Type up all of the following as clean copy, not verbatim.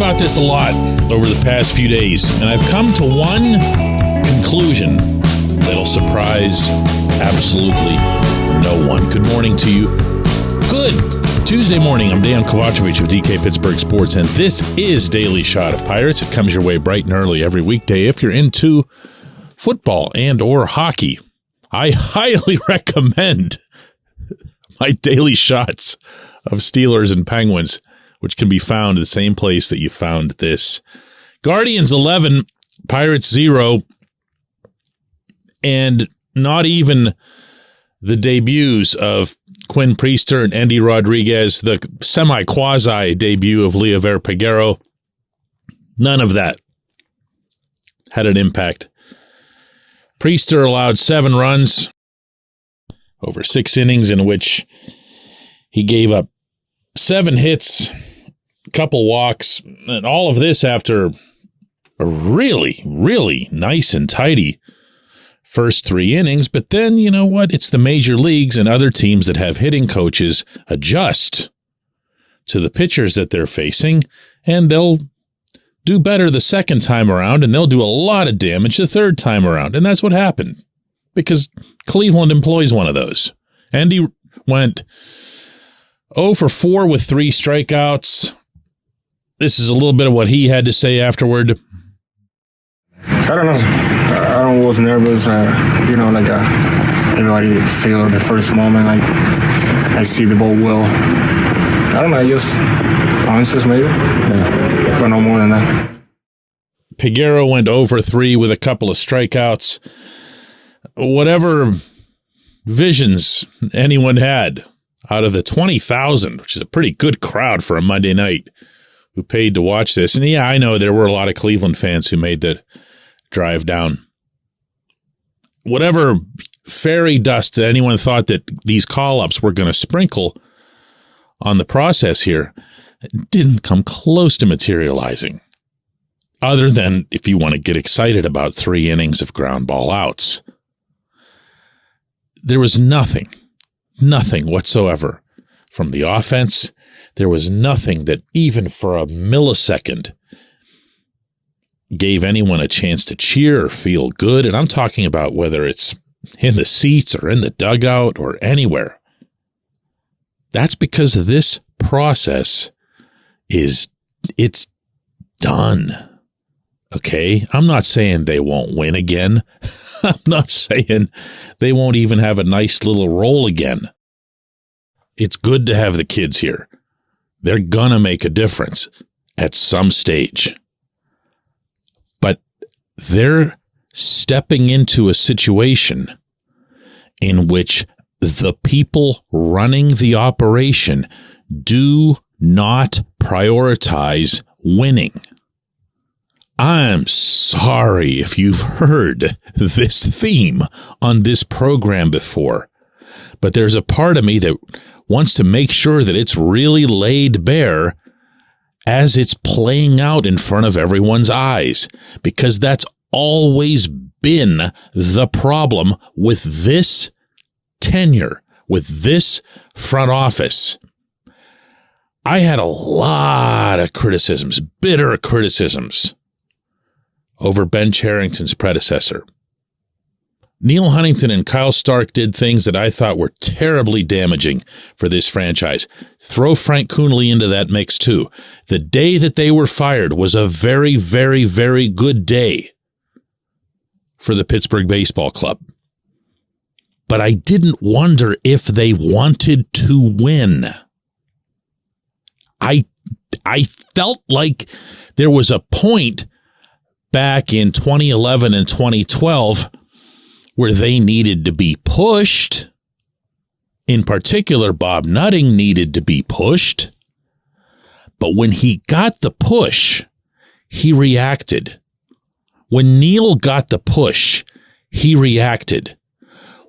about this a lot over the past few days, and I've come to one conclusion that'll surprise absolutely no one. Good morning to you. Good Tuesday morning. I'm Dejan Kovacevic of DK Pittsburgh Sports, and this is Daily Shot of Pirates. It comes your way bright and early every weekday. If you're into football and or hockey, I highly recommend my daily shots of Steelers and Penguins, which can be found in the same place that you found this. Guardians 11, Pirates 0, and not even the debuts of Quinn Priester and Andy Rodriguez, the semi-quasi debut of Leover Peguero. None of that had an impact. Priester allowed 7 runs over 6 innings in which he gave up 7 hits, a couple walks, and all of this after a really, really nice and tidy first 3 innings. But then, you know what? It's the major leagues, and other teams that have hitting coaches adjust to the pitchers that they're facing, and they'll do better the second time around, and they'll do a lot of damage the third time around. And that's what happened, because Cleveland employs one of those. Andy went 0 for 4 with 3 strikeouts. This is a little bit of what he had to say afterward. I don't know. I was nervous. Everybody feel the first moment. I see the ball well. I don't know. Just ounces maybe. Yeah. But no more than that. Peguero went 0 for 3 with a couple of strikeouts. Whatever visions anyone had out of the 20,000, which is a pretty good crowd for a Monday night, who paid to watch this. And yeah, I know there were a lot of Cleveland fans who made the drive down. Whatever fairy dust that anyone thought that these call-ups were going to sprinkle on the process here didn't come close to materializing. Other than if you want to get excited about 3 innings of ground ball outs. There was nothing whatsoever from the offense. There was nothing that even for a millisecond gave anyone a chance to cheer or feel good. And I'm talking about whether it's in the seats or in the dugout or anywhere. That's because this process it's done. Okay? I'm not saying they won't win again. I'm not saying they won't even have a nice little roll again. It's good to have the kids here. They're gonna make a difference at some stage. But they're stepping into a situation in which the people running the operation do not prioritize winning. I'm sorry if you've heard this theme on this program before, but there's a part of me that wants to make sure that it's really laid bare as it's playing out in front of everyone's eyes, because that's always been the problem with this tenure, with this front office. I had a lot of criticisms, bitter criticisms, over Ben Cherington's predecessor. Neil Huntington and Kyle Stark did things that I thought were terribly damaging for this franchise. Throw Frank Coonelly into that mix too. The day that they were fired was a very, very, very good day for the Pittsburgh Baseball Club. But I didn't wonder if they wanted to win. I felt like there was a point back in 2011 and 2012 where they needed to be pushed. In particular, Bob Nutting needed to be pushed. But when he got the push, he reacted. When Neil got the push, he reacted.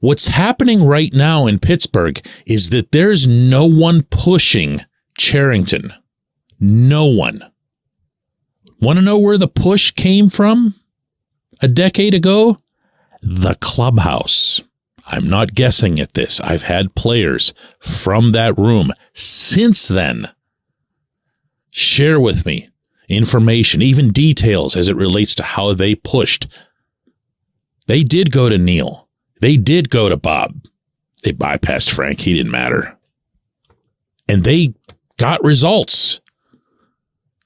What's happening right now in Pittsburgh is that there's no one pushing Cherington. No one. Want to know where the push came from a decade ago? The clubhouse. I'm not guessing at this. I've had players from that room since then share with me information, even details as it relates to how they pushed. They did go to Neil. They did go to Bob. They bypassed Frank. He didn't matter. And they got results.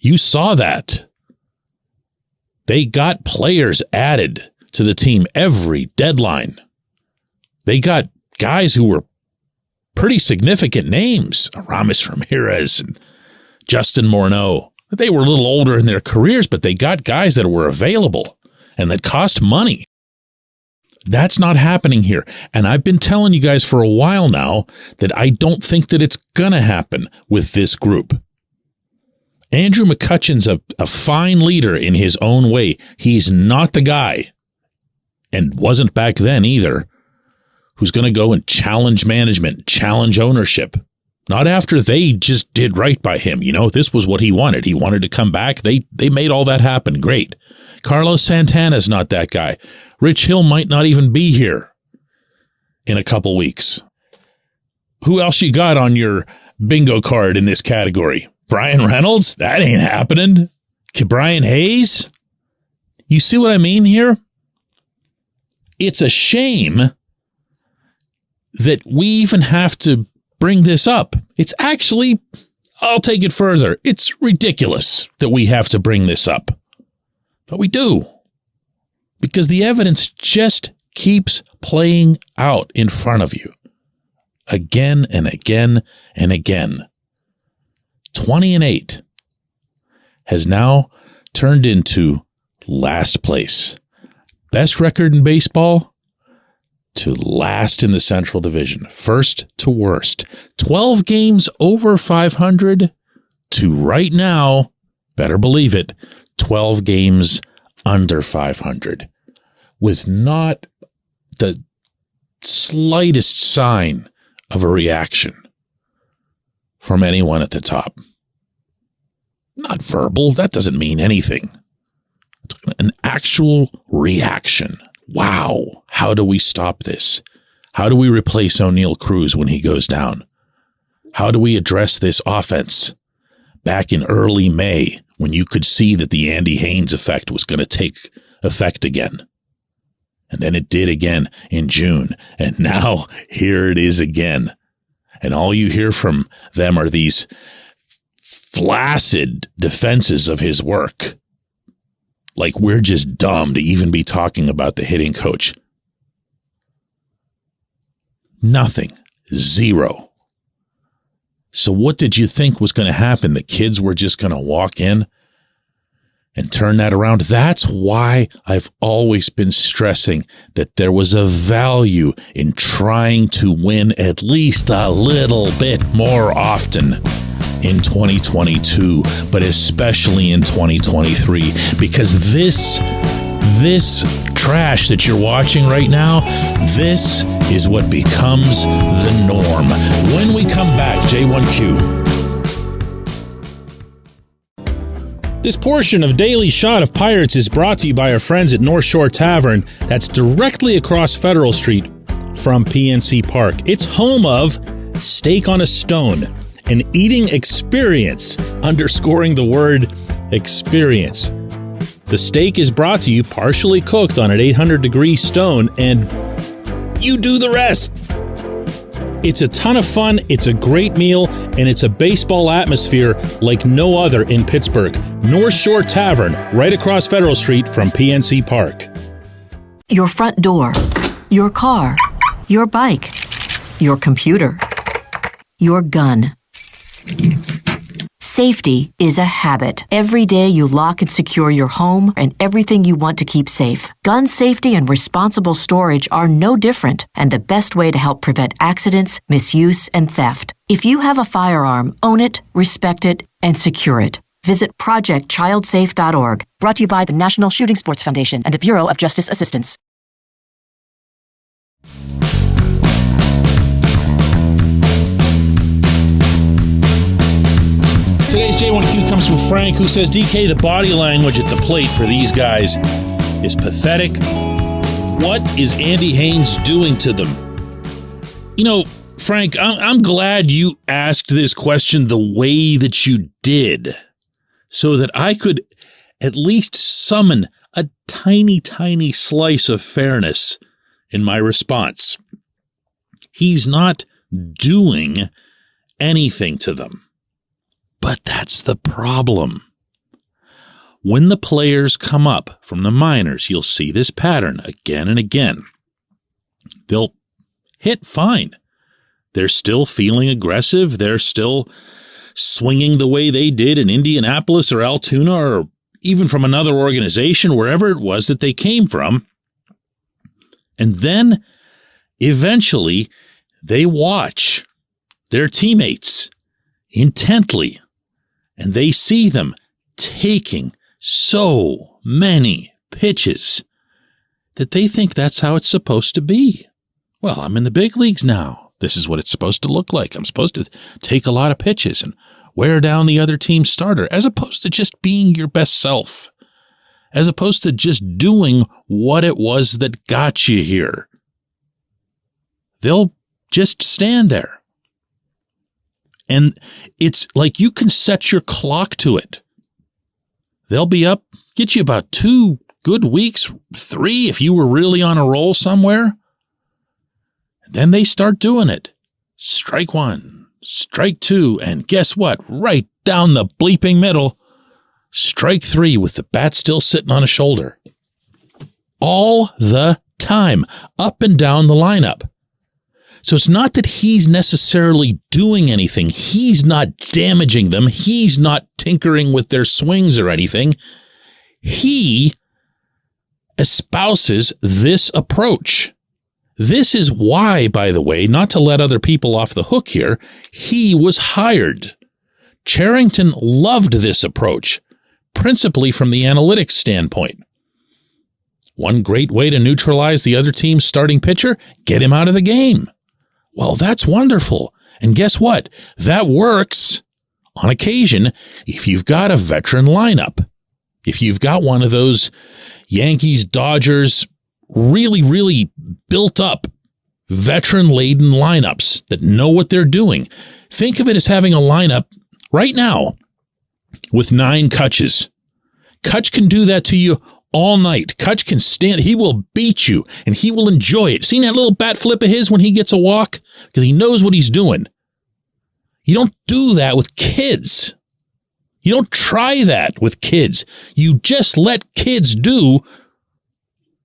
You saw that. They got players added to the team every deadline. They got guys who were pretty significant names. Aramis Ramirez and Justin Morneau. They were a little older in their careers, but they got guys that were available and that cost money. That's not happening here. And I've been telling you guys for a while now that I don't think that it's going to happen with this group. Andrew McCutcheon's a fine leader in his own way. He's not the guy, and wasn't back then either, who's going to go and challenge management, challenge ownership. Not after they just did right by him. You know, this was what he wanted. He wanted to come back. They made all that happen. Great. Carlos Santana's not that guy. Rich Hill might not even be here in a couple weeks. Who else you got on your bingo card in this category? Brian Reynolds? That ain't happening. Brian Hayes? You see what I mean here? It's a shame that we even have to bring this up. It's actually, I'll take it further. It's ridiculous that we have to bring this up. But we do. Because the evidence just keeps playing out in front of you. Again and again and again. 20-8 has now turned into last place. Best record in baseball to last in the Central Division. First to worst. 12 games over 500 to right now, better believe it, 12 games under 500. With not the slightest sign of a reaction from anyone at the top. Not verbal. That doesn't mean anything. It's an actual reaction. Wow. How do we stop this? How do we replace O'Neal Cruz when he goes down? How do we address this offense? Back in early May, when you could see that the Andy Haynes effect was going to take effect again. And then it did again in June. And now here it is again. And all you hear from them are these flaccid defenses of his work. Like we're just dumb to even be talking about the hitting coach. Nothing. Zero. So what did you think was going to happen? The kids were just going to walk in and turn that around? That's why I've always been stressing that there was a value in trying to win at least a little bit more often in 2022, but especially in 2023, because this trash that you're watching right now, this is what becomes the norm. When we come back, J1Q. This portion of Daily Shot of Pirates is brought to you by our friends at North Shore Tavern. That's directly across Federal Street from PNC Park. It's home of Steak on a Stone, an eating experience, underscoring the word experience. The steak is brought to you partially cooked on an 800-degree stone, and you do the rest. It's a ton of fun, it's a great meal, and it's a baseball atmosphere like no other in Pittsburgh. North Shore Tavern, right across Federal Street from PNC Park. Your front door, your car, your bike, your computer, your gun. Safety is a habit. Every day you lock and secure your home and everything you want to keep safe. Gun safety and responsible storage are no different, and the best way to help prevent accidents, misuse, and theft. If you have a firearm, own it, respect it, and secure it. Visit ProjectChildSafe.org. Brought to you by the National Shooting Sports Foundation and the Bureau of Justice Assistance. Today's J1Q comes from Frank, who says, DK, the body language at the plate for these guys is pathetic. What is Andy Haynes doing to them? You know, Frank, I'm glad you asked this question the way that you did, so that I could at least summon a tiny, tiny slice of fairness in my response. He's not doing anything to them. But that's the problem. When the players come up from the minors, you'll see this pattern again and again. They'll hit fine. They're still feeling aggressive. They're still swinging the way they did in Indianapolis or Altoona or even from another organization, wherever it was that they came from. And then eventually they watch their teammates intently, and they see them taking so many pitches that they think that's how it's supposed to be. Well, I'm in the big leagues now. This is what it's supposed to look like. I'm supposed to take a lot of pitches and wear down the other team's starter, as opposed to just being your best self, as opposed to just doing what it was that got you here. They'll just stand there. And it's like you can set your clock to it. They'll be up, get you about 2 good weeks, 3 if you were really on a roll somewhere. And then they start doing it. Strike 1, strike 2, and guess what? Right down the bleeping middle, strike 3 with the bat still sitting on a shoulder. All the time, up and down the lineup. So it's not that he's necessarily doing anything. He's not damaging them. He's not tinkering with their swings or anything. He espouses this approach. This is why, by the way, not to let other people off the hook here, he was hired. Cherington loved this approach, principally from the analytics standpoint. One great way to neutralize the other team's starting pitcher, get him out of the game. Well, that's wonderful. And guess what? That works on occasion if you've got a veteran lineup. If you've got one of those Yankees, Dodgers, really, really built up, veteran-laden lineups that know what they're doing. Think of it as having a lineup right now with 9 Kutches. Kutch can do that to you all night. Kutch can stand, he will beat you, and he will enjoy it. Seen that little bat flip of his when he gets a walk? Because he knows what he's doing. You don't do that with kids. You don't try that with kids. You just let kids do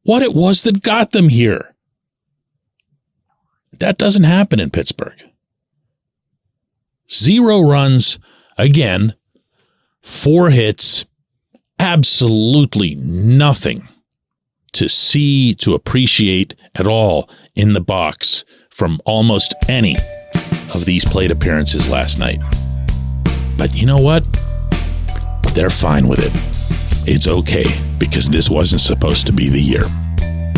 what it was that got them here. That doesn't happen in Pittsburgh. 0 runs, again, 4 hits, absolutely nothing to see, to appreciate at all in the box from almost any of these plate appearances last night. But you know what? They're fine with it. It's okay, because this wasn't supposed to be the year.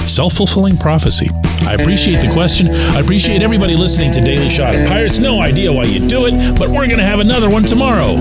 Self-fulfilling prophecy. I appreciate the question. I appreciate everybody listening to Daily Shot of Pirates. No idea why you do it, but we're going to have another one tomorrow.